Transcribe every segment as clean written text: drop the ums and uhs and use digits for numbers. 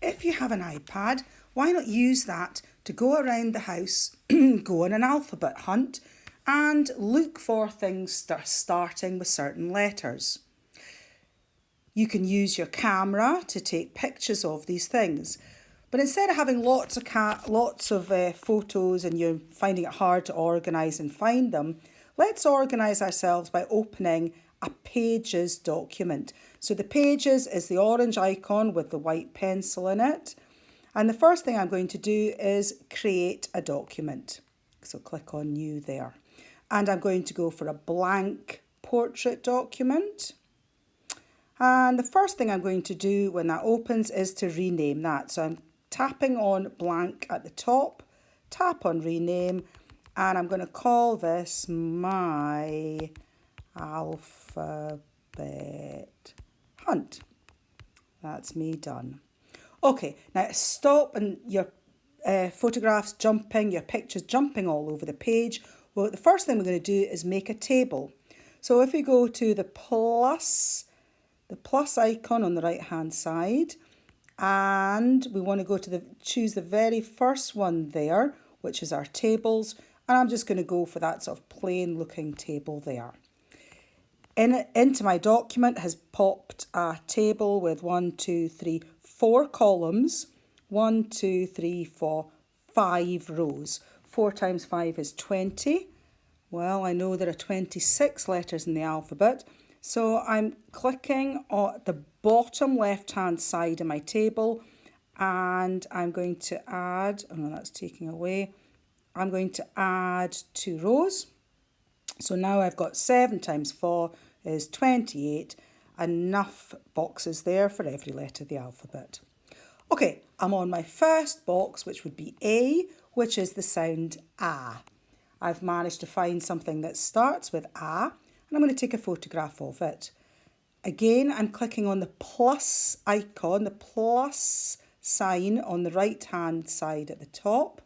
If you have an iPad, why not use that to go around the house, go on an alphabet hunt and look for things starting with certain letters. You can use your camera to take pictures of these things. But instead of having lots of photos and you're finding it hard to organise and find them, let's organise ourselves by opening a Pages document. So the Pages is the orange icon with the white pencil in it. And the first thing I'm going to do is create a document. So click on New there. And I'm going to go for a blank portrait document. And the first thing I'm going to do when that opens is to rename that. So I'm tapping on blank at the top, tap on rename, and I'm going to call this my alphabet hunt. That's me done. Okay, now stop and your photographs jumping, your pictures jumping all over the page. Well, the first thing we're going to do is make a table. So if we go to the plus icon on the right hand side, and we want to go to choose the very first one there, which is our tables, and I'm just going to go for that sort of plain looking table there. Into my document has popped a table with 4 columns, 5 rows. 4 times 5 is 20. Well, I know there are 26 letters in the alphabet, so I'm clicking on the bottom left hand side of my table, and I'm going to add, that's taking away, I'm going to add 2 rows. So now I've got 7 times 4 is 28, enough boxes there for every letter of the alphabet. Okay, I'm on my first box, which would be A, which is the sound ah. I've managed to find something that starts with ah, and I'm going to take a photograph of it. Again, I'm clicking on the plus icon, the plus sign on the right hand side at the top.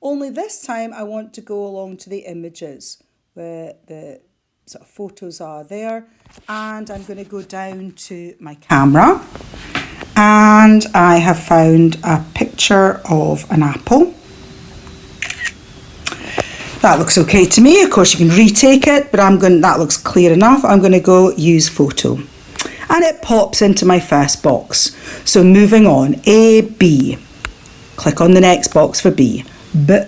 Only this time I want to go along to the images where the sort of photos are there, and I'm going to go down to my camera, and I have found a picture of an apple. That looks okay to me. Of course you can retake it, but that looks clear enough. I'm going to go use photo, and it pops into my first box. So moving on, A, B. Click on the next box for B. A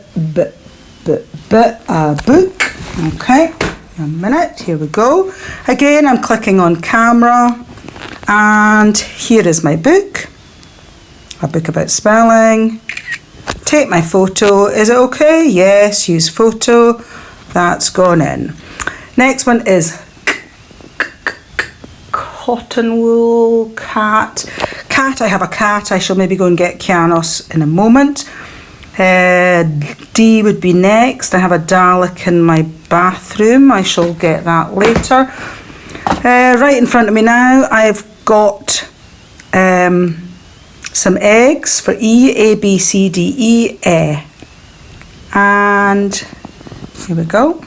book. Okay, a minute, here we go. Again, I'm clicking on camera, and here is my book. A book about spelling. Take my photo. Is it okay? Yes, use photo. That's gone in. Next one is cotton wool, cat. Cat, I have a cat. I shall maybe go and get Kianos in a moment. D would be next. I have a Dalek in my bathroom. I shall get that later. Right in front of me now, I've got some eggs for E, A, B, C, D, E, E. And here we go.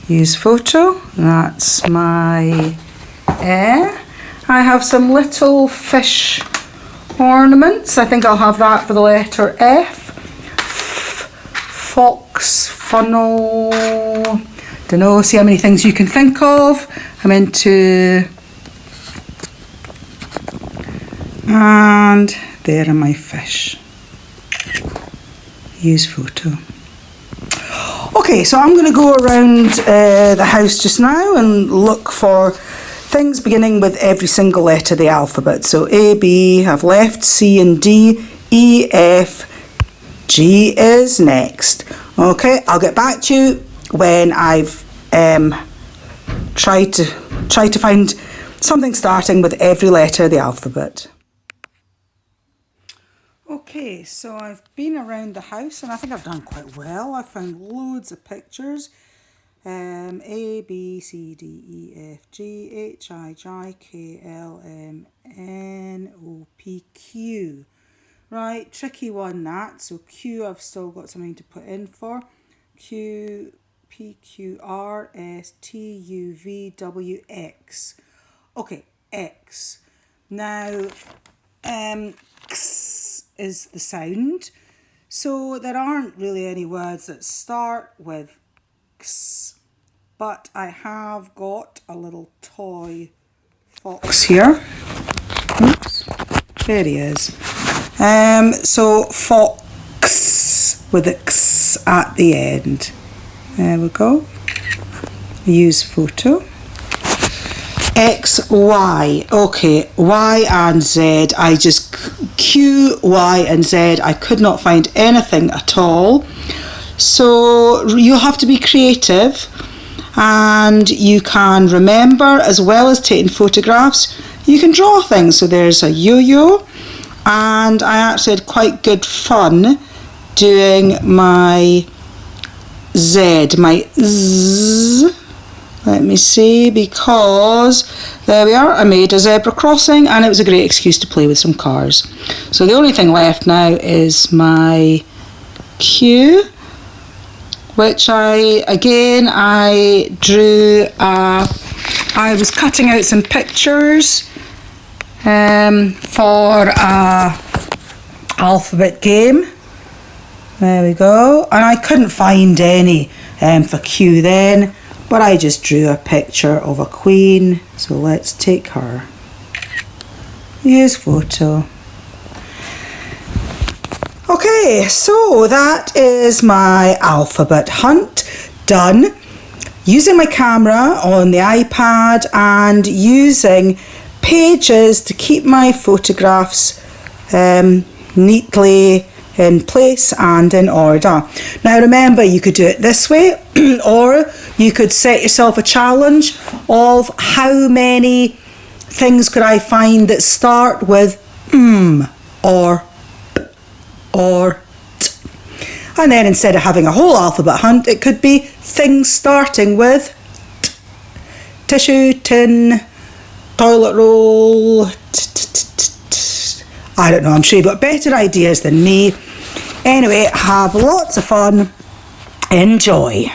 Use photo. That's my E. I have some little fish ornaments. I think I'll have that for the letter F. Fox, funnel. Don't know, see how many things you can think of. I'm into... And there are my fish. Use photo. Okay, so I'm going to go around the house just now and look for things beginning with every single letter of the alphabet. So A, B, I've left C and D, E, F, G is next. Okay, I'll get back to you when I've tried to find something starting with every letter of the alphabet. Okay, so I've been around the house and I think I've done quite well. I've found loads of pictures. A, B, C, D, E, F, G, H, I, J, K, L, M, N, O, P, Q. Right, tricky one that. So Q I've still got something to put in for. Q, P, Q, R, S, T, U, V, W, X. Okay, X. Now, x is the sound. So there aren't really any words that start with x. But I have got a little toy fox here. Oops, there he is. So fox with a x at the end. There we go. Use photo. X, Y. Okay, Y and Z. I just Q, Y and Z. I could not find anything at all. So you have to be creative, and you can remember, as well as taking photographs, you can draw things. So there's a yo-yo, and I actually had quite good fun doing my Z, my Z. Let me see, because there we are, I made a zebra crossing, and it was a great excuse to play with some cars. So the only thing left now is my Q, which I drew, I was cutting out some pictures for a alphabet game. There we go. And I couldn't find any for Q then, but I just drew a picture of a queen. So let's take her. Use photo. Okay, so that is my alphabet hunt done, using my camera on the iPad and using pages to keep my photographs neatly in place and in order. Now remember, you could do it this way or you could set yourself a challenge of how many things could I find that start with or p or t. And then instead of having a whole alphabet hunt, it could be things starting with t. Tissue, tin, toilet roll, I don't know, I'm sure you've got better ideas than me. Anyway, have lots of fun. Enjoy.